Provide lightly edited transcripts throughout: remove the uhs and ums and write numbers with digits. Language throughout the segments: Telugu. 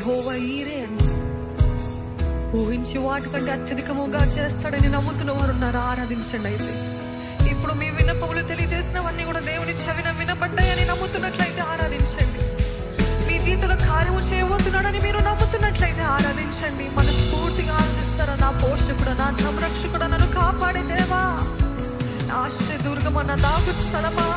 యెహోవా ఈరే అని, ఊహించి వాటికంటే అత్యధికముగా చేస్తాడని నమ్ముతున్న వారు ఉన్నారు. ఆరాధించండి. అయితే ఇప్పుడు మీ విన్నపములు తెలియజేసినవన్నీ కూడా దేవుని చెవిన వినబడ్డాయని నమ్ముతున్నట్లయితే ఆరాధించండి. మీ జీవితంలో కార్యము చేయబోతున్నాడని మీరు నమ్ముతున్నట్లయితే ఆరాధించండి. మనస్ఫూర్తిగా ఆనందిస్తారా? నా పోషకుడు, నా సంరక్షకుడు, నన్ను కాపాడే దేవా, నా ఆశ్రయ దుర్గమా, నా దాగు స్థలమా.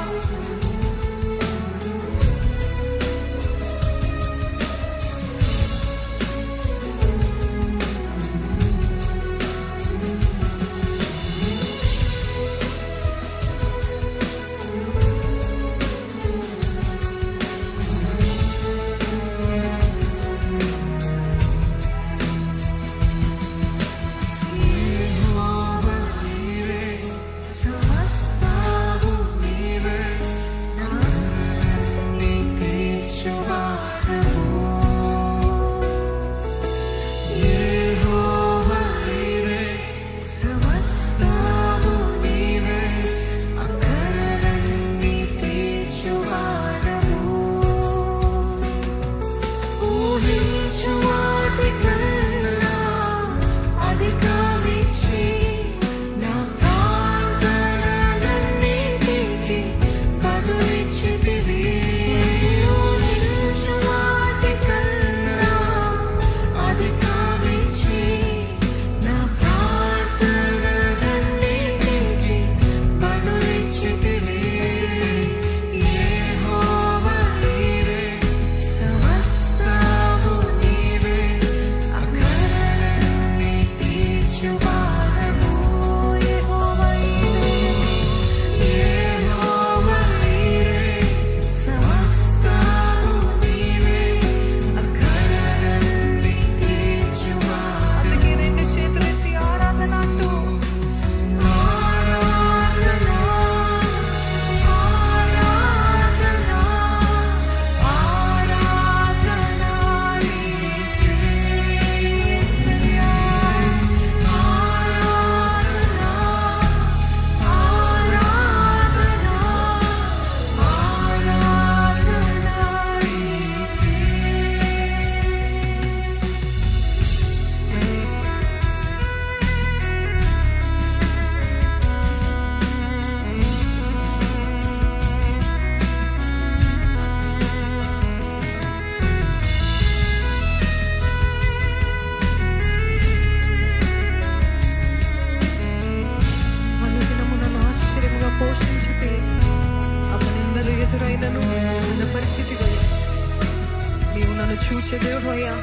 నీవు నన్ను చూచే దేవుడు అయ్యా.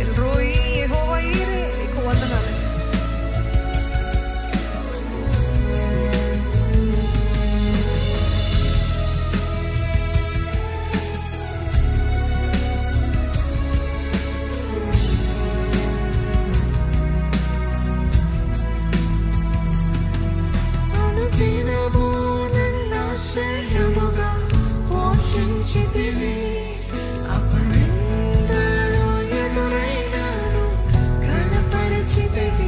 ఎల్రోయి యెహోవా ఈరే, నీకు వందనాలు. అపనిందలు ఎదురైనను ఘనపరిచితివి.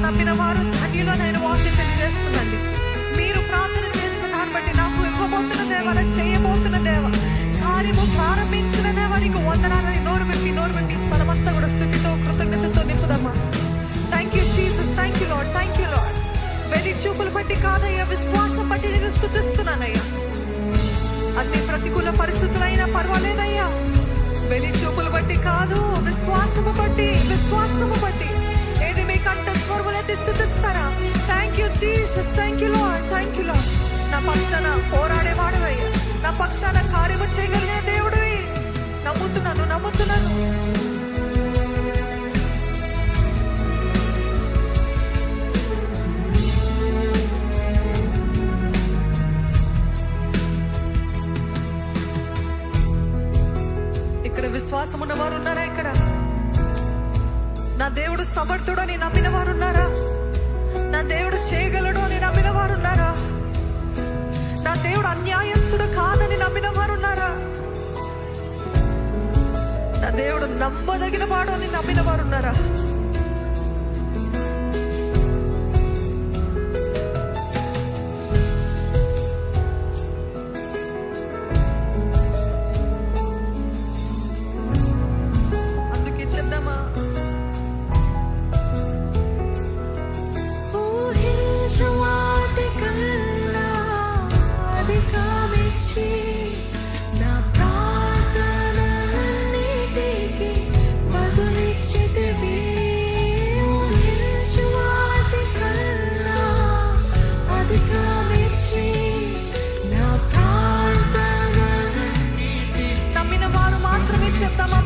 నమ్మిన వారు ధన్యులు నేను వాక్యం తెలియజేస్తుందండి. మీరు ప్రార్థన చేసిన దాన్ని బట్టి నాకు ఇవ్వబోతున్న దేవ, చేయబోతున్న దేవ, కార్యము ప్రారంభించిన దేవ నీకు వందనాలని నోరు విప్పి స్థలమంతా కూడా స్థుతితో కృతజ్ఞతతో నింపుదమ్మా. Thank you Jesus, thank you Lord, thank you Lord. వెలి చూపులు బట్టి కాదయ్యా, విశ్వాసం బట్టి నేను స్తుతిస్తున్నానయ్యా. అన్ని ప్రతికూల పరిస్థితులైనా పర్వాలేదయ్యా, వెలి చూపులు బట్టి కాదు, విశ్వాసము బట్టి ఏది మీ కంట స్వరములెత్తి స్తుతిస్తారా? Thank you Jesus, thank you Lord, thank you Lord. నా పక్షాన పోరాడేవాడువయ్యా, నా పక్షాన కార్యము చేయగలిగే దేవుడివి. నమ్ముతున్నాను. ఇక్కడ విశ్వాసం ఉన్నవారు ఉన్నారా? ఇక్కడ నా దేవుడు సమర్థుడు అని నమ్మిన వారు ఉన్నారా? నా దేవుడు చేయగలడు అని నమ్మిన వారు ఉన్నారా? నా దేవుడు అన్యాయస్తుడు కాదని నమ్మిన వారు ఉన్నారా? నా దేవుడు నమ్మదగిన వాడు అని నమ్మిన వారు ఉన్నారా? అందుకే చెప్దామా,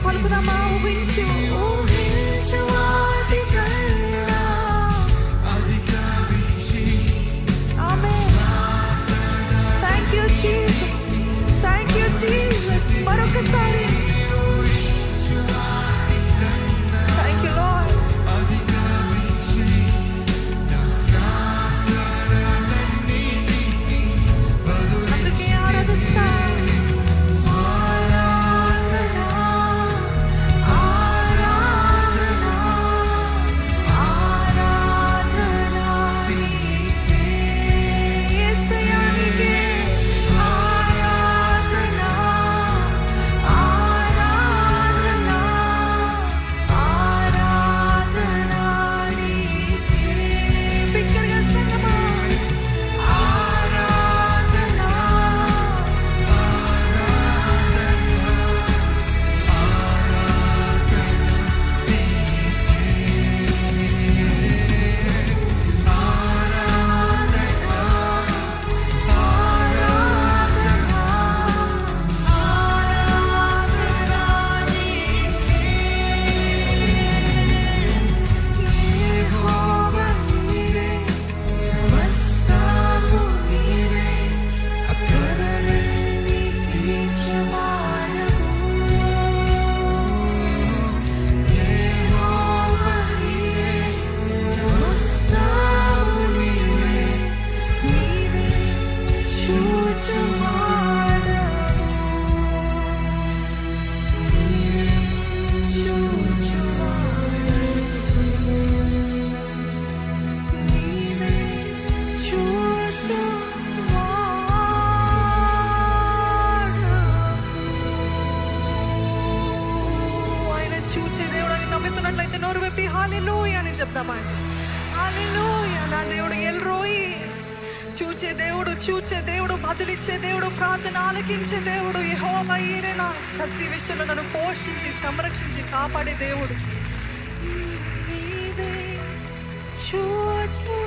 పలుకుదామా, ఊహించు వాటి కన్నా. Amen. Thank you Jesus, thank you Jesus. మరొకసారి థ్యాంక్ యూ లార్డ్. అందుకే ఆరాధిస్తా. నమ్ముతున్నట్లయితే నోరు విప్పి హల్లెలూయా అని చెప్తామండి. హల్లెలూయా. నా దేవుడు ఎల్రోయి, చూచే దేవుడు, బదులిచ్చే దేవుడు, ప్రార్థన ఆలకించే దేవుడు, యెహోవా ఈరే. నా ప్రతి విషయంలో నన్ను పోషించి సంరక్షించి కాపాడే దేవుడు. నీవే చూచు